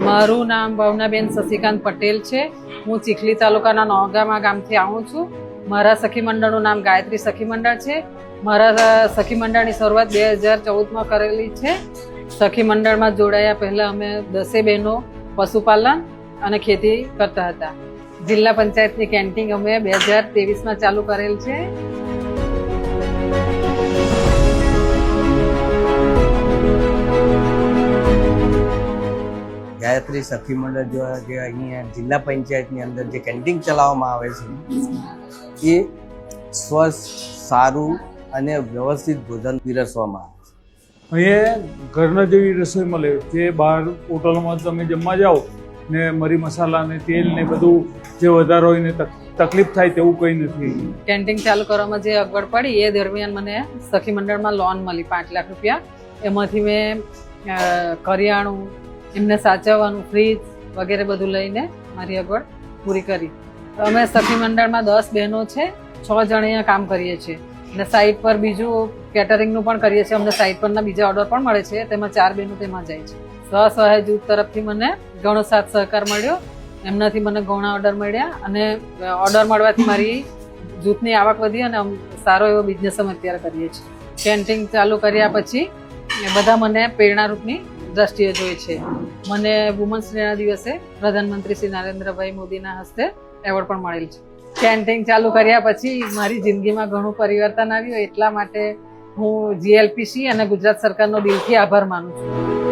મારું નામ ભાવનાબેન શશિકાંત પટેલ છે। હું ચીખલી તાલુકાના નોગામા ગામથી આવું છું। મારા સખી મંડળનું નામ ગાયત્રી સખી મંડળ છે। મારા સખી મંડળની શરૂઆત 2014માં કરેલી છે। સખી મંડળમાં જોડાયા પહેલાં અમે 10 બહેનો પશુપાલન અને ખેતી કરતા હતા। જિલ્લા પંચાયતની કેન્ટીન અમે 2023માં ચાલુ કરેલ છે। ગાયત્રી સખી મંડળ જે અહીંયા જિલ્લા પંચાયતની અંદર જે કેન્ટીન ચલાવવામાં આવે છે એ સ્વસ્થ, સારું અને વ્યવસ્થિત ભોજન પીરસવામાં આવે છે। અહીંયા ઘરના જેવી રસોઈ મળે જે બહાર હોટલોમાં તમે જમવા જાઓ ને મરી મસાલા ને તેલ ને બધું જે વધારે હોય ને તકલીફ થાય તેવું કંઈ નથી। કેન્ટીન ચાલુ કરવામાં જે અગવડ પડી એ દરમિયાન મને સખી મંડળમાં લોન મળી 5 લાખ રૂપિયા। એમાંથી મેં કરિયાણું, એમને સાચવવાનું, ફ્રીજ વગેરે બધું લઈને મારી અગવડ પૂરી કરી। અમે સખી મંડળમાં 10 બહેનો છે, 6 જણ અહીંયા કામ કરીએ છીએ અને સાઇટ પર બીજું કેટરિંગનું પણ કરીએ છીએ। અમને સાઇટ પરના બીજા ઓર્ડર પણ મળે છે, તેમાં 4 બહેનો તેમાં જાય છે। સ્વસહાય જૂથ તરફથી મને ઘણો સાથ સહકાર મળ્યો, એમનાથી મને ઘણા ઓર્ડર મળ્યા અને ઓર્ડર મળવાથી મારી જૂથની આવક વધી અને સારો એવો બિઝનેસ અમે અત્યારે કરીએ છીએ। કેન્ટીન ચાલુ કર્યા પછી બધા મને પ્રેરણારૂપની દ્રષ્ટિએ જોઈએ છે। મને વુમન્સ ડેના દિવસે પ્રધાનમંત્રી શ્રી નરેન્દ્રભાઈ મોદીના હસ્તે એવોર્ડ પણ મળેલ છે। કેન્ટીન ચાલુ કર્યા પછી મારી જિંદગીમાં ઘણું પરિવર્તન આવ્યું, એટલા માટે હું GLPC અને ગુજરાત સરકારનો દિલથી આભાર માનું છું।